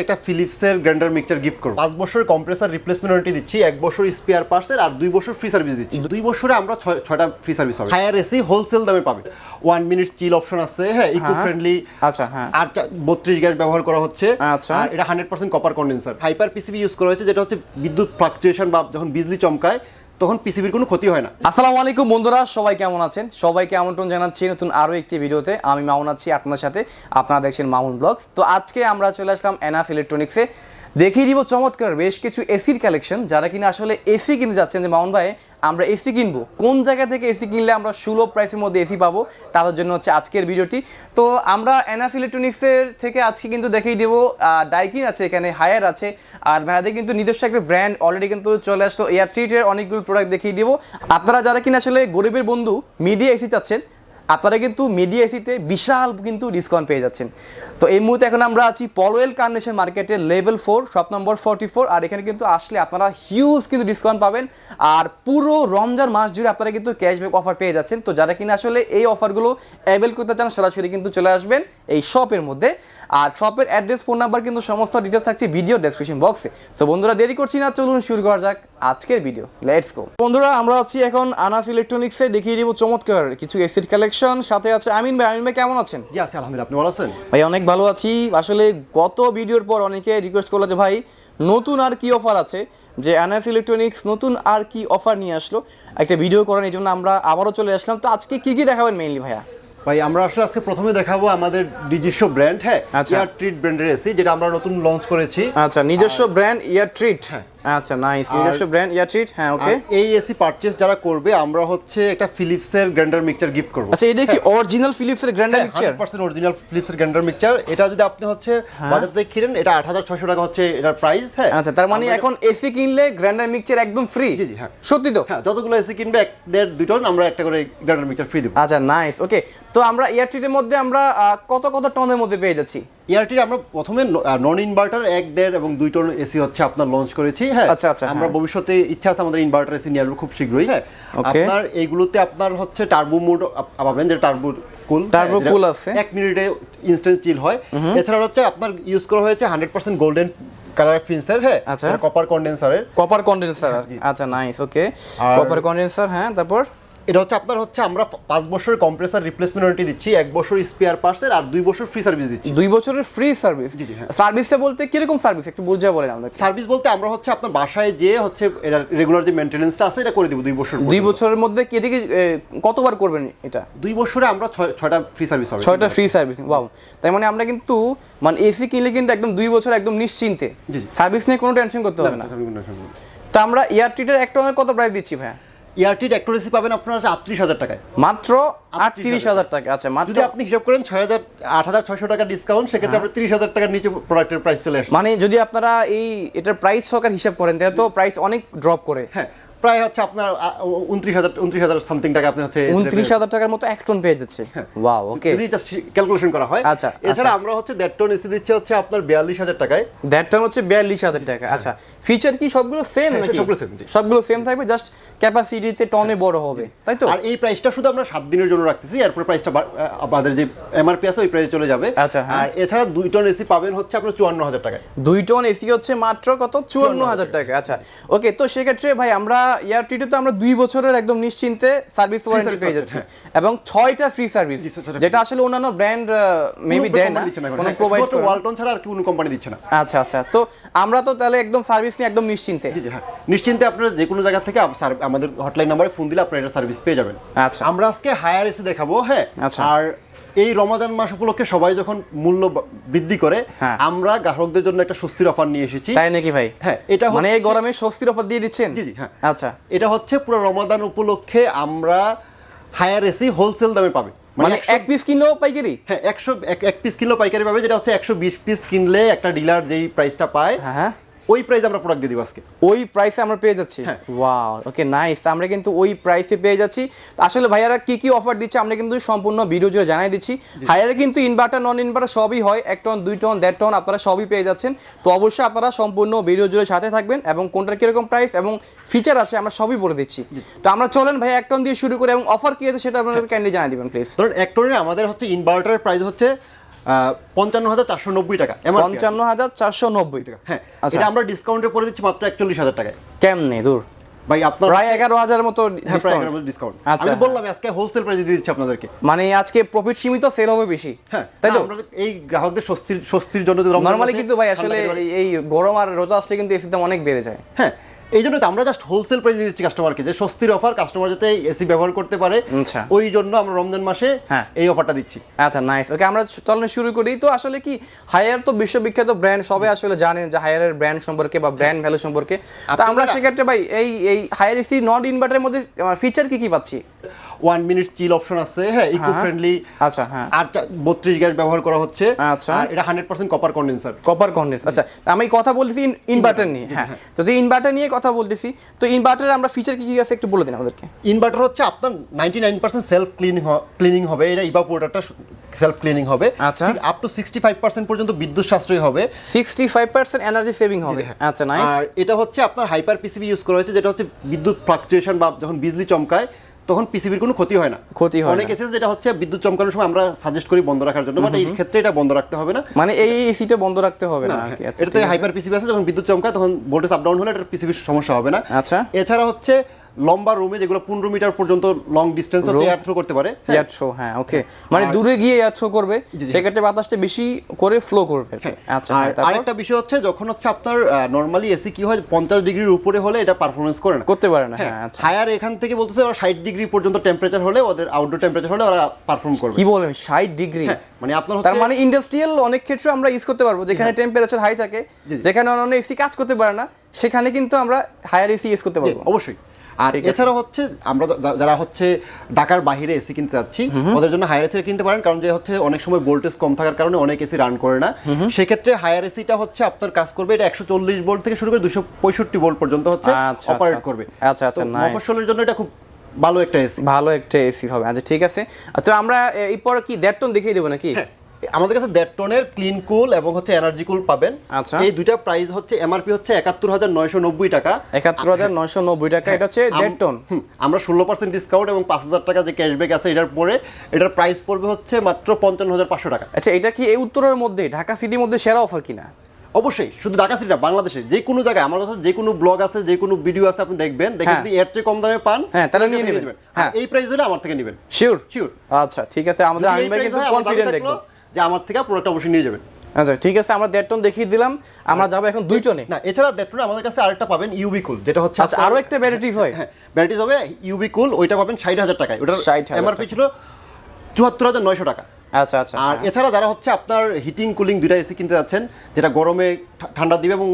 একটা ফিলিপসের grinder mixture gift করব 5 বছরের কম্প্রেসার রিপ্লেসমেন্ট ওয়ারেন্টি দিচ্ছি, 1 বছর স্পেয়ার পার্টসের আর 2 বছর ফ্রি সার্ভিস দিচ্ছি। 2 বছরে আমরা 6টা ফ্রি সার্ভিস হবে। হায়ার এসি হোলসেল দামে পাবে। 1 মিনিট চিল অপশন আছে, হ্যাঁ, ইকো ফ্রেন্ডলি। আচ্ছা, হ্যাঁ, আর 32 গ্যাস ব্যবহার করা হচ্ছে। আচ্ছা, আর এটা 100% copper condenser. Hyper PCB use করা হয়েছে, যেটা হচ্ছে বিদ্যুৎ ফ্লাকচুয়েশন বা যখন বিজলি চমকায় তখন পিসিবির কোনো ক্ষতি হয় না। আসসালামু আলাইকুম বন্ধুরা, সবাই কেমন আছেন? সবাইকে আমন্ত্রণ জানাচ্ছি নতুন আরও একটি ভিডিওতে। আমি মামুন আছি আপনার সাথে, আপনারা দেখছেন মামুন ব্লগস। তো আজকে আমরা চলে আসলাম এনাফ ইলেকট্রনিক্সে, দেখিয়ে দিব চমৎকার বেশ কিছু এসির কালেকশন। যারা কিনা আসলে এসি কিনতে যাচ্ছেন যে মামুন ভাই আমরা এসি কিনবো, কোন জায়গা থেকে এসি কিনলে আমরা সুলভ প্রাইসের মধ্যে এসি পাবো, তাদের জন্য হচ্ছে আজকের ভিডিওটি। তো আমরা এনাফ ইলেকট্রনিক্সের থেকে আজকে কিন্তু দেখিয়ে দেবো ডাইকিন আছে, এখানে হায়ার আছে, আর ভাইয়াদের কিন্তু নিজস্ব একটা ব্র্যান্ড অলরেডি কিন্তু চলে আসলো এয়ার ট্রিটের অনেকগুলো প্রোডাক্ট দেখিয়ে দিব। আপনারা যারা কিনা আসলে গরিবের বন্ধু মিডিয়া এসি চাচ্ছেন, আপনারা কিন্তু মিডিয়া এসিতে বিশাল কিন্তু ডিসকাউন্ট পেয়ে যাচ্ছেন। তো এই মুহূর্তে এখন আমরা আছি পলওয়েল কার্নেশন মার্কেটের লেভেল 4 শপ নম্বর 44। আর এখানে কিন্তু আসলে আপনারা হিউজ কিন্তু ডিসকাউন্ট পাবেন, আর পুরো রমজান মাস জুড়ে আপনারা কিন্তু ক্যাশব্যাক অফার পেয়ে যাচ্ছেন। তো যারা কিনা আসলে এই অফারগুলো অ্যাভেল করতে চান সরাসরি কিন্তু চলে আসবেন এই শপের মধ্যে। আর শপের অ্যাড্রেস, ফোন নাম্বার কিন্তু সমস্ত ডিটেলস থাকছে ভিডিও ডেসক্রিপশন বক্সে। তো বন্ধুরা দেরি করছি না, চলুন শুরু করা যাক আজকের ভিডিও। Let's go. বন্ধুরা আমরা আছি এখন আনাফ ইলেকট্রনিক্সে, দেখিয়ে দিব চমৎকার কিছু এসির কালেকশন। সাথে আছে আমিন ভাই। আমিন ভাই কেমন আছেন? জি আছি আলহামদুলিল্লাহ, আপনি ভালো আছেন? ভাই অনেক ভালো আছি। আসলে গত ভিডিওর পর অনেকে রিকোয়েস্ট করলো যে ভাই নতুন আর কি অফার আছে, যে আনাফ ইলেকট্রনিক্স নতুন আর কি অফার নিয়ে আসলো, একটা ভিডিও করেন, এই জন্য আমরা আবারও চলে আসলাম। তো আজকে কি কি দেখাবেন মেইনলি ভাইয়া? ভাই আমরা আসলে আজকে প্রথমে দেখাবো আমাদের নিজস্ব ব্র্যান্ড, হ্যাঁ, এয়ার ট্রিট ব্র্যান্ডের এসি, যেটা আমরা নতুন লঞ্চ করেছি। আচ্ছা, নিজস্ব ব্র্যান্ড এয়ার ট্রিট। আচ্ছা, নাইস, নিজস্ব ব্র্যান্ড এয়ার ট্রিট। হ্যাঁ, ওকে। এই এসি পারচেজ যারা করবে আমরা হচ্ছে একটা ফিলিপসের গ্রাইন্ডার মিক্সচার গিফট করব। আচ্ছা, এটা কি অরিজিনাল ফিলিপসের গ্রাইন্ডার মিক্সচার? 100% অরিজিনাল ফিলিপসের গ্রাইন্ডার মিক্সচার। এটা যদি আপনি হচ্ছে বাজার থেকে কিনেন, এটা 8600 টাকা হচ্ছে এটার প্রাইস। হ্যাঁ, আচ্ছা, তার মানে এখন এসি কিনলে গ্রাইন্ডার মিক্সচার একদম ফ্রি? জি জি, হ্যাঁ সত্যি তো? হ্যাঁ, যতগুলো এসি কিনবে 1.5 2 টন আমরা একটা করে গ্রাইন্ডার মিক্সচার ফ্রি দেব। আচ্ছা, নাইস, ওকে। তো আমরা এয়ার ট্রিটের মধ্যে আমরা কত টনের মধ্যে পেয়ে যাচ্ছি? এয়ারটি আমরা প্রথমে নন ইনভার্টার 1.5 এবং 2 টন এসি হচ্ছে আপনার লঞ্চ করেছি। হ্যাঁ, আচ্ছা আচ্ছা, আমরা ভবিষ্যতে ইচ্ছা আছে আমাদের ইনভার্টার এসি নিয়ে আসবো খুব শীঘ্রই। হ্যাঁ, আপনার এইগুলোতে আপনার হচ্ছে টার্বো মোড পাবেন, যে টার্বো কুল আছে, 1 মিনিটে ইনস্ট্যান্ট চিল হয়। এছাড়া হচ্ছে আপনার ইউজ করা হয়েছে 100% গোল্ডেন কালার ফিন্সের, হ্যাঁ, কপার কন্ডেন্সারের। আচ্ছা, নাইস, ওকে। কপার কন্ডেন্সার, হ্যাঁ। তারপর এটা হচ্ছে আপনার হচ্ছে আমরা 5 বছরের কম্প্রেসার রিপ্লেসমেন্ট ওয়ারেন্টি দিচ্ছি, 1 বছর স্পেয়ার পার্টসের আর 2 বছর ফ্রি সার্ভিস দিচ্ছি। 2 বছরের ফ্রি সার্ভিস? জি, হ্যাঁ। সার্ভিসটা বলতে কিরকম সার্ভিস একটু বুঝিয়ে বলেন আমাদের। সার্ভিস বলতে আমরা হচ্ছে আপনার বাসায় যে হচ্ছে এটা রেগুলার যে মেইনটেনেন্সটা আছে এটা করে দেব 2 বছর। 2 বছরের মধ্যে এটা কি কতবার করবেন এটা? 2 বছরে আমরা 6টা ফ্রি সার্ভিস হবে। 6টা ফ্রি সার্ভিস, ওয়াও। তার মানে আমরা কিন্তু মানে এসি কিনলে কিন্তু একদম 2 বছর একদম নিশ্চিন্তে সার্ভিস নিয়ে কোনো টেনশন করতে হবে না। তো আমরা এয়ার ট্রিটের একটা কত প্রাইস দিচ্ছি ভাই? এয়ারটিড অ্যাক্টোরেসি পাবেন আপনারা 38,000 টাকায়, মাত্র 38,000 টাকা। আচ্ছা, মাত্র যদি আপনি হিসাব করেন 8600 টাকা ডিসকাউন্ট, সেক্ষেত্রে আপনার 30,000 টাকার নিচে প্রোডাক্টের প্রাইস চলে আসে। মানে যদি আপনারা এটার প্রাইস সহকারে হিসাব করেন তাহলে তো প্রাইস অনেক ড্রপ করে। হ্যাঁ, প্রায় হচ্ছে আপনার 29,000 সামথিং টাকা আপনি হচ্ছে 29,000 টাকার মতো এক টন পেয়ে যাচ্ছে। ওয়াও, ওকে, যদি জাস্ট ক্যালকুলেশন করা হয়। আচ্ছা, এছাড়া আমরা হচ্ছে 1.5 টন এসি দিচ্ছি হচ্ছে আপনার 42,000 টাকায়। 1.5 টন হচ্ছে 42,000 টাকা। আচ্ছা, ফিচার কি সবগুলো সেম নাকি? সবগুলো সেম থাকবে, জাস্ট ক্যাপাসিটিতে টনে বড় হবে, তাই তো? আর এই প্রাইসটা শুধু আমরা 7 দিনের জন্য রাখতেছি, এরপর প্রাইসটা আমাদের যে এমআরপি আছে ওই প্রাইসে চলে যাবে। আচ্ছা, আর এছাড়া 2 টন এসি পাবেন হচ্ছে আপনার 54,000 টাকায়। 2 টন এসি হচ্ছে মাত্র কত? 54,000 টাকা। আচ্ছা, ওকে। তো সেক্ষেত্রে ভাই আমরা এয়ার ট্রিটে তো আমরা 2 বছরের একদম নিশ্চিন্তে সার্ভিস ওয়ারেন্টি পেয়ে যাচ্ছি, এবং 6টা ফ্রি সার্ভিস, যেটা আসলে অন্যান্য ব্র্যান্ড মেবি দেয় না, কোনো প্রোভাইড করে না। ওয়ালটন ছাড়া আর কোনো কোম্পানি দিচ্ছে না। আচ্ছা আচ্ছা, তো আমরা তো তাহলে একদম সার্ভিস নিয়ে একদম নিশ্চিন্তে। জি জি, হ্যাঁ, নিশ্চিন্তে আপনারা যে কোনো জায়গা থেকে আমাদের হটলাইন নম্বরে ফোন দিলে আপনারা এটা সার্ভিস পেয়ে যাবেন। আচ্ছা, আমরা আজকে হায়ার এসি দেখাবো। হ্যাঁ, আচ্ছা। আর এই রমাদান মাস উপলক্ষে সবাই যখন মূল্য বৃদ্ধি করে, আমরা গ্রাহকদের জন্য একটা স্বস্তির অফার নিয়ে এসেছি। তাই নাকি ভাই? হ্যাঁ, এটা মানে এই গরমে স্বস্তির অফার দিয়ে দিচ্ছেন? জি জি, হ্যাঁ। আচ্ছা, এটা হচ্ছে পুরো রমাদান উপলক্ষে আমরা হায়ার এসি হোলসেল দামে পাবে। মানে 1 পিস কিনলেও পাইকারি? হ্যাঁ, 1 পিস কিনলেও পাইকারি পাবে, যেটা হচ্ছে 120 পিস কিনলে একটা ডিলার যেই প্রাইসটা পায়, হ্যাঁ, ওই প্রাইস আমরা প্রোডাক্ট দিয়ে দিব আজকে। ওই প্রাইসে আমরা পেয়ে যাচ্ছি? ওয়াও, ওকে, নাইস। আমরা কিন্তু ওই প্রাইসে পেয়ে যাচ্ছি। আসলে ভাইয়ারা কি কি অফার দিচ্ছে আমরা কিন্তু সম্পূর্ণ ভিডিও জুড়ে জানাই দিচ্ছি। হায়ারে কিন্তু ইনভার্টার নন ইনভার্টার সবই হয়, 1 টন 2 টন 1.5 টন আপনারা সবই পেয়ে যাচ্ছেন। তো অবশ্যই আপনারা সম্পূর্ণ ভিডিও জুড়ে সাথে থাকবেন, এবং কোনটার কিরকম প্রাইস এবং ফিচার আছে আমরা সবই বলে দিচ্ছি। তো আমরা চলেন ভাই 1 টন দিয়ে শুরু করে, এবং অফার কি আছে সেটা আপনাদের কাইন্ডলি জানাই দিবেন প্লিজ। ধরুন 1 টনের আমাদের হচ্ছে ইনভার্টারের প্রাইস হচ্ছে 55,490 টাকা, 55,490 টাকা। হ্যাঁ, আচ্ছা। এটা আমরা ডিসকাউন্টে পরে দিচ্ছি মাত্র 41,000 টাকায়। কেমনে দূর ভাই আপনার প্রায় 11,000 মতো ডিসকাউন্ট। ডিসকাউন্ট আচ্ছা, আমি বললাম আজকে হোলসেল প্রাইসে দিয়ে দিচ্ছি আপনাদেরকে। মানে আজকে প্রফিট সীমিত, সেল হবে বেশি। হ্যাঁ, তাই তো? আমরা এই গ্রাহকদের স্বস্তির জন্য যে নরমালি কিন্তু ভাই আসলে এই গরম আর রোজা আসলে কিন্তু এসির দাম অনেক বেড়ে যায়। হ্যাঁ, এই জন্য তো আমরা জাস্ট হোলসেল প্রাইসে দিচ্ছি কাস্টমারকে, যে স্বস্তির অফার, কাস্টমার যাতে এসি ব্যবহার করতে পারে। আচ্ছা, ওই জন্য আমরা রমজান মাসে এই অফারটা দিচ্ছি। আচ্ছা, নাইস। ওকে, আমরা চলুন শুরু করি। তো আসলে কি হায়ার তো বিশ্ববিখ্যাত ব্র্যান্ড, সবাই আসলে জানেন যে হায়ারের ব্র্যান্ড সম্পর্কে বা ব্র্যান্ড ভ্যালু সম্পর্কে। তো আমরা সেক্ষেত্রে ভাই এই হায়ার এসি নন ইনভার্টারের মধ্যে ফিচার কি পাচ্ছি? 1 মিনিট চিল অপশন আছে, হ্যাঁ, ইকো ফ্রেন্ডলি। আচ্ছা, হ্যাঁ, আর 32 গ্যাস ব্যবহার করা হচ্ছে। আচ্ছা, আর এটা 100% কপার কন্ডেন্সার। Copper condenser. আচ্ছা, আমি কথা বলতেছি ইনভার্টার নিয়ে। হ্যাঁ, তো যে ইনভার্টার নিয়ে কথা বলতেছি, তো ইনভার্টারে আমরা ফিচার কি আছে একটু বলে দিন আমাদেরকে। ইনভার্টার হচ্ছে আপনার 99% সেলফ ক্লিনিং হবে, এটা ইভাপোরেটরটা সেলফ ক্লিনিং হবে। আচ্ছা, আপ টু 65% পর্যন্ত বিদ্যুৎ সাশ্রয়ী হবে, 65% এনার্জি সেভিং হবে। আচ্ছা, নাইস। আর এটা হচ্ছে আপনার হাইপার পিসিবি ইউজ করা হয়েছে, যেটা হচ্ছে বিদ্যুৎ ফ্লাকচুয়েশন বা যখন বিজলি চমকায় তখন পিসিবির কোনো ক্ষতি হয় না। অনেক এসে যেটা হচ্ছে বিদ্যুৎ চমকানোর সময় আমরা সাজেস্ট করি বন্ধ রাখার জন্য, বাট এই ক্ষেত্রে এটা বন্ধ রাখতে হবে না। মানে এই এসিটা বন্ধ রাখতে হবে না। আচ্ছা, এটাতে হাইপার পিসিবি আছে, যখন বিদ্যুৎ চমকায় তখন ভোল্টেজ আপ ডাউন হলে এটা পিসিবির সমস্যা হবে না। আচ্ছা, এছাড়া হচ্ছে লম্বা রুমে যেগুলো 15 মিটার পর্যন্ত লং ডিসটেন্স হচ্ছে এয়ার থ্রো করতে পারে। এয়ার থ্রো, হ্যাঁ, ওকে, মানে দূরে গিয়ে এয়ার থ্রো করবে, সেক্ষেত্রে বাতাসটা বেশি করে ফ্লো করবে। আচ্ছা, আর আরেকটা বিষয় হচ্ছে যখন হচ্ছে আপনার নরমালি এসি কি হয় 50 ডিগ্রির উপরে হলে এটা পারফরম্যান্স করে না, করতে পারে না। হ্যাঁ, আচ্ছা, হায়ার এখান থেকে বলতেছে ওরা 60 ডিগ্রি পর্যন্ত টেম্পারেচার হলে, ওদের আউটডোর টেম্পারেচার হলে ওরা পারফর্ম করবে। কি বলেন 60 ডিগ্রি? মানে আপনার তার মানে ইন্ডাস্ট্রিয়াল অনেক ক্ষেত্রে আমরা ইউজ করতে পারবো, যেখানে টেম্পারেচার হাই থাকে, যেখানে অন্য এসি কাজ করতে পারে না, সেখানে কিন্তু আমরা হায়ার এসি ইউজ করতে পারবো অবশ্যই। আর এছাড়া হচ্ছে আমরা যারা হচ্ছে ঢাকার বাইরে এসি কিনতে যাচ্ছি, ওদের জন্য হায়ার এসি কিনতে পারেন, কারণ যে হচ্ছে অনেক সময় ভোল্টেজ কম থাকার কারণে অনেক এসি রান করে না। সেক্ষেত্রে হায়ার এসিটা হচ্ছে আপনার কাজ করবে, এটা 140 ভোল্ট থেকে শুরু করে 265 ভোল্ট পর্যন্ত হচ্ছে অপারেট করবে। আচ্ছা, আচ্ছা, নাইস। মফস্বলের জন্য এটা খুব ভালো একটা এসি, ভালো একটা এসি হবে। আচ্ছা, ঠিক আছে। তো আমরা এরপর কি 1.5 টন দেখিয়ে দেবো নাকি? আমাদের কাছে 1.5 টনের ক্লিন কুল এবং হচ্ছে এনার্জি কুল পাবেন। আচ্ছা, এই দুইটা প্রাইস হচ্ছে এমআরপি হচ্ছে 71,990 টাকা। 71,990 টাকা, এটা হচ্ছে 1.5 টন। আমরা 16% ডিসকাউন্ট এবং 5,000 টাকা যে ক্যাশব্যাক আছে এটার পরে এটার প্রাইস পড়বে হচ্ছে মাত্র 55,500 টাকা। আচ্ছা, এটা কি এই উত্তরের মধ্যে ঢাকা সিটির মধ্যে সেরা অফার কিনা? অবশ্যই, শুধু ঢাকা সিটি না, বাংলাদেশে যে কোনো জায়গায় আমার কাছে যে কোনো ব্লগ আছে, যে কোনো ভিডিও আছে, আপনি দেখবেন, যদি এর চেয়ে কম দামে পান, হ্যাঁ, তাহলে নিয়ে নেবেন। হ্যাঁ, এই প্রাইস হলে আমার থেকে নেবেন, শিওর। শিওর। আচ্ছা, ঠিক আছে, আমাদের আমিন ভাই কিন্তু কনফিডেন্ট একদম যে আমার থেকে প্রোডাক্ট অবশ্যই নিয়ে যাবেন। আচ্ছা, ঠিক আছে, আমরা 1.5 টন দেখিয়ে দিলাম, আমরা যাবো এখন 2 টনে। না, এছাড়া 1.5 টনে আমাদের কাছে আরেকটা পাবেন ইউবি কুল, যেটা হচ্ছে আচ্ছা, আরো একটা ভ্যারাইটিস হয়। হ্যাঁ, ভ্যারাইটিস হবে ইউবি কুল, ওইটা পাবেন 60,000 টাকায়। ওটার এমআরপি ছিল 74,900 টাকা। আচ্ছা, আচ্ছা। আর এছাড়া যারা হচ্ছে আপনার হিটিং কুলিং দুইটা এসি কিনতে যাচ্ছেন, যেটা গরমে ঠান্ডা দিবে এবং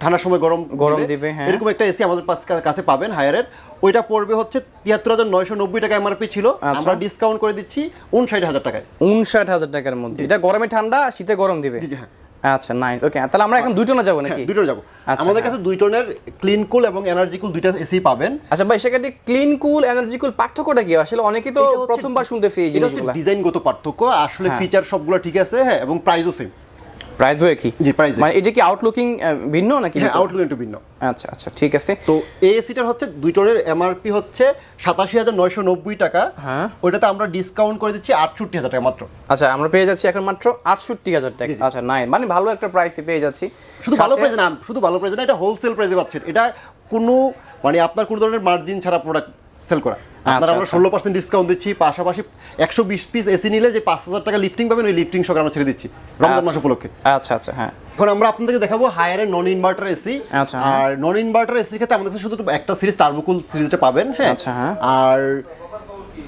ঠান্ডার সময় গরম দিবে, এরকম একটা এসি আমাদের কাছে পাবেন হায়ারের, ওইটা পড়বে হচ্ছে 73,990 টাকা এমআরপি ছিল, আমরা ডিসকাউন্ট করে দিচ্ছি 59,000 টাকায়। 59,000 টাকার মধ্যে এটা গরমে ঠান্ডা, শীতে গরম দিবে। জি, হ্যাঁ। আচ্ছা, নাইস। ওকে, তাহলে আমরা এখন 2 টনে যাব নাকি? 2 টনে যাব। আমাদের কাছে 2 টনের ক্লিন কুল এবং এনার্জি কুল দুইটা এসি পাবেন। আচ্ছা ভাই, সেক্ষেত্রে ক্লিন কুল এনার্জি কুল পার্থক্যটা কি? আসলে অনেকেই তো প্রথমবার শুনতেছি এই জিনিসগুলো। ডিজাইনগত পার্থক্য, আসলে ফিচার সবগুলো ঠিক আছে, হ্যাঁ, এবং প্রাইসও সেম। প্রাইস হয় কি? জি, প্রাইস। মানে এটা কি আউটলুকিং ভিন্ন নাকি? হ্যাঁ, আউটলুক একটু ভিন্ন। আচ্ছা, আচ্ছা, ঠিক আছে। তো এই এসিটার হচ্ছে 2 টনের এমআরপি হচ্ছে 87,990 টাকা। হ্যাঁ, ওইটাতে আমরা ডিসকাউন্ট করে দিচ্ছি 68,000 টাকা মাত্র। আচ্ছা, আমরা পেয়ে যাচ্ছি এখন মাত্র 68,000 টাকা। আচ্ছা, নাই মানে ভালো একটা প্রাইসে পেয়ে যাচ্ছি। শুধু ভালো প্রাইস না, শুধু ভালো প্রাইস না, এটা হোলসেল প্রাইসে পাচ্ছেন। এটা কোনো মানে আপনার কোনো ধরনের মার্জিন ছাড়া প্রোডাক্ট সেল করা। আপনারা আমরা 16% ডিসকাউন্ট দিচ্ছি, পাশাপাশি 120 পিস এসি নিলে যে 5,000 টাকা লিফটিং পাবেন, ওই লিফটিং সহ আমরা ছেড়ে দিচ্ছি রমজান মাস উপলক্ষে। আচ্ছা, আচ্ছা, হ্যাঁ। এখন আমরা আপনাদেরকে দেখাবো হায়ারের নন ইনভার্টার এসি। আচ্ছা, আর নন ইনভার্টার এসির ক্ষেত্রে আমাদের কাছে শুধু একটা সিরিজ টার্বোকুল সিরিজটা পাবেন। হ্যাঁ, আচ্ছা, হ্যাঁ। আর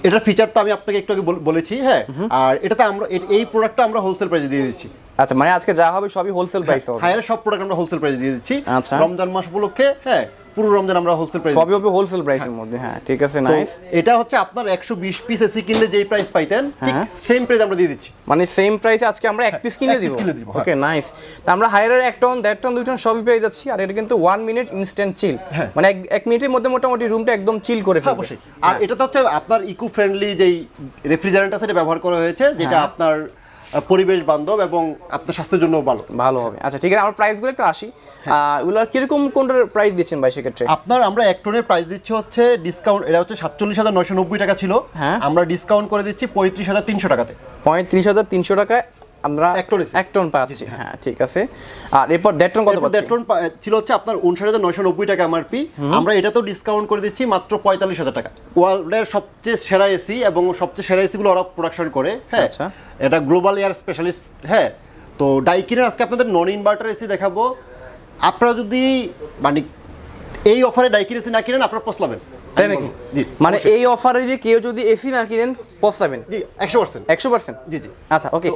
এটার ফিচার তো আমি আপনাকে একটু আগে বলেছি। হ্যাঁ, আর এটাতে আমরা এই প্রোডাক্টটা আমরা হোলসেল প্রাইসে দিয়ে দিচ্ছি। আচ্ছা, মানে আজকে যা হবে সবই হোলসেল প্রাইস হবে। হায়ারের সব প্রোডাক্ট আমরা হোলসেল প্রাইসে দিয়ে দিচ্ছি আচ্ছা, রমজান মাস উপলক্ষে। হ্যাঁ, পুরো রমজান আমরা হোলসেল প্রাইস সবই হবে হোলসেল প্রাইসের মধ্যে। হ্যাঁ, ঠিক আছে, নাইস। এটা হচ্ছে আপনার 120 পিস এসি কিনলে যেই প্রাইস পাইতেন, ঠিক সেম প্রাইস আমরা দিয়ে দিচ্ছি। মানে সেম প্রাইসে আজকে আমরা এক পিস কিনে দিব। ওকে, নাইস। তো আমরা হায়ারের 1 টন, 1.5 টন, 2 টন সবই পেয়ে যাচ্ছি। আর এটা কিন্তু 1 মিনিট ইনস্ট্যান্ট চিল, মানে 1 মিনিটের মধ্যে মোটামুটি রুমটা একদম চিল করে ফেলবে। অবশ্যই। আর এটা তো হচ্ছে আপনার ইকো ফ্রেন্ডলি যেই রেফ্রিজারেন্ট আছে, এটা ব্যবহার করা হয়েছে, যেটা আপনার পরিবেশ বান্ধব এবং আপনার স্বাস্থ্যের জন্য ভালো হবে। আচ্ছা, ঠিক আছে, আমরা প্রাইসগুলো একটু আসি। এগুলো কিরকম কোনটার প্রাইস দিচ্ছেন ভাই সেক্ষেত্রে? আপনার আমরা 1 টনের প্রাইস দিচ্ছি হচ্ছে ডিসকাউন্ট, এটা হচ্ছে 47,990 টাকা ছিল, আমরা ডিসকাউন্ট করে দিচ্ছি 35,300 টাকাতে। 35,300 টাকায় আমরা Acton AC 1 টন পাচ্ছি। হ্যাঁ ঠিক আছে। আর এরপর 1.5 টন কত পাচ্ছি? 1.5 টন ছিল হচ্ছে আপনার 59,990 টাকা এমআরপি, আমরা এটাতেও ডিসকাউন্ট করে দিচ্ছি মাত্র 45,000 টাকা। ওয়ার্ল্ডের সবচেয়ে সেরা এসি এবং সবচেয়ে সেরা এসি গুলো ওরা প্রোডাকশন করে, হ্যাঁ আচ্ছা। এটা গ্লোবাল এয়ার স্পেশালিস্ট। হ্যাঁ, তো ডাইকিনের আজকে আপনাদের নন ইনভার্টার এসি দেখাবো। আপনারা যদি মানে এই অফারে ডাইকিন এসি না কিনেন আপনারা পস্তাবেন। তাই নাকি? জি, মানে এই অফারে যে কেউ যদি এসি না কিনেন পস্তাবেন? জি 100%। 100%? জি জি। আচ্ছা ওকে।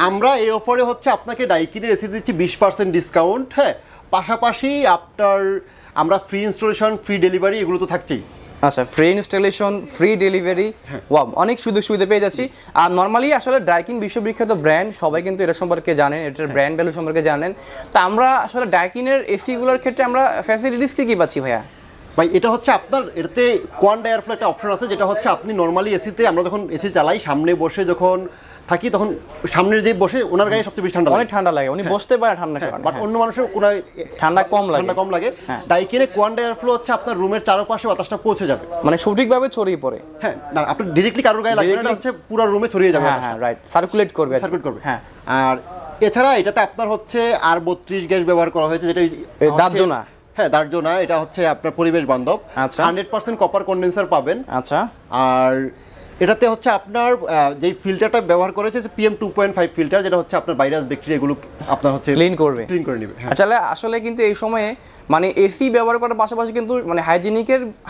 আমরা এই অফারে হচ্ছে আপনাকে ডাইকিনের এসি দিচ্ছি 20% ডিসকাউন্ট, হ্যাঁ, পাশাপাশি আপনার আমরা ফ্রি ইনস্টলেশন, ফ্রি ডেলিভারি এগুলো তো থাকছেই। আচ্ছা, free installation, free delivery, wow, অনেক সুযোগ সুবিধা পেয়ে যাচ্ছি। আর নর্মালি আসলে ডাইকিন বিশ্ববিখ্যাত ব্র্যান্ড, সবাই কিন্তু এটা সম্পর্কে জানেন, এটার ব্র্যান্ড ভ্যালু সম্পর্কে জানেন। তা আমরা আসলে ডাইকিনের এসিগুলোর ক্ষেত্রে আমরা ফ্যাসিলিটিস কি পাচ্ছি ভাইয়া? ভাই এটা হচ্ছে আপনার এটাতে কোয়ান্ট এয়ারফ্লো একটা অপশন আছে, যেটা হচ্ছে আপনি নর্মালি এসিতে আমরা যখন এসি চালাই সামনে বসে যখন থাকি তখন সামনের যে বসে ওনার গায়ে সবচেয়ে বেশি ঠান্ডা লাগে, অনেক ঠান্ডা লাগে, উনি বসতে পারে ঠান্ডা কারণে, বাট অন্য মানুষের কোনো ঠান্ডা কম লাগে। ডাইকিনে কোয়ান্ট এয়ারফ্লো হচ্ছে আপনার রুমের চারপাশে বাতাসটা পৌঁছে যাবে, মানে সঠিকভাবে ছড়িয়ে পড়ে। হ্যাঁ, না আপনি ডাইরেক্টলি কারোর গায়ে লাগবে না, হচ্ছে পুরো রুমে ছড়িয়ে যাবে। হ্যাঁ রাইট, সার্কুলেট করবে। হ্যাঁ, আর এছাড়া এটাতে আপনার হচ্ছে R32 গ্যাস ব্যবহার করা হয়েছে, যেটা দাহ্য না। হ্যাঁ, দাহ্য না, এটা হচ্ছে আপনার পরিবেশ বান্ধব। আচ্ছা। 100% কপার কন্ডেন্সার পাবেন। আচ্ছা। আর এটাতে হচ্ছে আপনার যেই ফিল্টারটা ব্যবহার করেছে PM 2.5 ফিল্টার, যেটা হচ্ছে আপনার ভাইরাস ব্যাকটেরিয়া এগুলো আপনার হচ্ছে ক্লিন করে নেবে। হ্যাঁ, আসলে আসলে কিন্তু এই সময়ে মানে এসি ব্যবহার করার পাশাপাশি কিন্তু মানে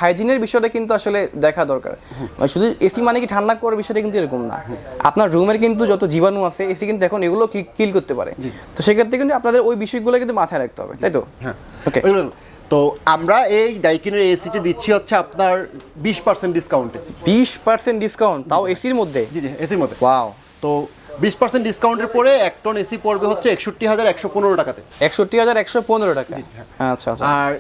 হাইজিনের বিষয়টা কিন্তু আসলে দেখা দরকার। মানে শুধু এসি মানে কি ঠান্ডা করার বিষয়টা কিন্তু এরকম না, আপনার রুমের কিন্তু যত জীবাণু আছে এসি কিন্তু এখন এগুলো কিল করতে পারে। তো সেক্ষেত্রে কিন্তু আপনাদের ওই বিষয়গুলো কিন্তু মাথায় রাখতে হবে, তাই তো? হ্যাঁ, ওকে। তো আমরা এই ডাইকিনের এসিটি দিচ্ছি হচ্ছে আপনার 20% ডিসকাউন্টে। 20% ডিসকাউন্ট, তাও এসির মধ্যে? জি জি, এসির মধ্যে। ওয়াও। তো 20% ডিসকাউন্টের পরে 1 টন এসি পড়বে হচ্ছে 61,115 টাকাতে। 61,115 টাকা। আচ্ছা আচ্ছা। আর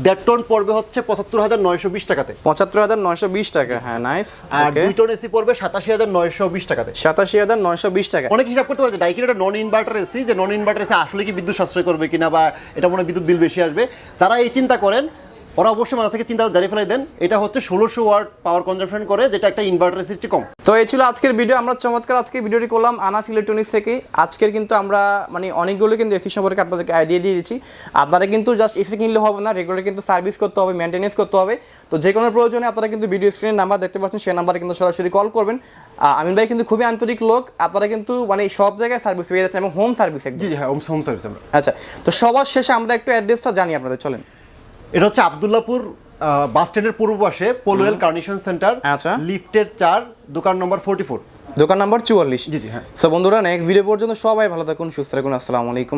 1.5 টন পড়বে হচ্ছে 75,920 টাকাতে। 75,920 টাকা, হ্যাঁ নাইস। আর 2 টন এসি পড়বে 87,920 টাকাতে। 87,920 টাকা। অনেক হিসাব করতে পারছে ডাইকিন এটা নন ইনভার্টার এসি, যে নন ইনভার্টার এসি আসলে কি বিদ্যুৎ সাশ্রয় করবে কিনা, বা এটা মনে হয় বিদ্যুৎ বিল বেশি আসবে, যারা এই চিন্তা করেন ওরা অবশ্যই মাথা থেকে চিন্তা জারি ফেলাই দেন। এটা হচ্ছে 1600 ওয়াট পাওয়ার কনজাম্পশন করে, যেটা একটা ইনভার্টার এসির চেয়ে কম। তো এই ছিল আজকের ভিডিও, আমরা চমৎকার আজকে ভিডিওটি করলাম আনাস ইলেকট্রনিক্স থেকে। আজকের কিন্তু আমরা মানে অনেকগুলো কিন্তু এসি সম্পর্কে আপনাদেরকে আইডিয়া দিয়ে দিচ্ছি। আপনারা কিন্তু জাস্ট এসি কিনলে হবে না, রেগুলার কিন্তু সার্ভিস করতে হবে, মেনটেনেন্স করতে হবে। তো যে কোনো প্রয়োজনে আপনারা কিন্তু ভিডিও স্ক্রিনের নাম্বার দেখতে পাচ্ছেন, সেই নাম্বারে কিন্তু সরাসরি কল করবেন। আমিন ভাই কিন্তু খুবই আন্তরিক লোক, আপনারা কিন্তু মানে সব জায়গায় সার্ভিস পেয়ে যাচ্ছেন এবং হোম সার্ভিস। জি জি, হ্যাঁ, হোম সার্ভিস আমরা। আচ্ছা, তো সবার শেষে আমরা একটু অ্যাড্রেসটা জানি আপনাদের, চলেন। এটা হচ্ছে আব্দুল্লাহপুর বাস স্ট্যান্ডের পূর্ব পাশে পলওয কার্নিশন সেন্টার। আচ্ছা। লিফটের 4, দোকান নম্বর 44। দোকান নম্বর 44। জি জি, হ্যাঁ। সো বন্ধুরা, নেক্সট ভিডিও পর্যন্ত সবাই ভালো থাকুন, সুস্থ থাকুন, আসসালামু আলাইকুম।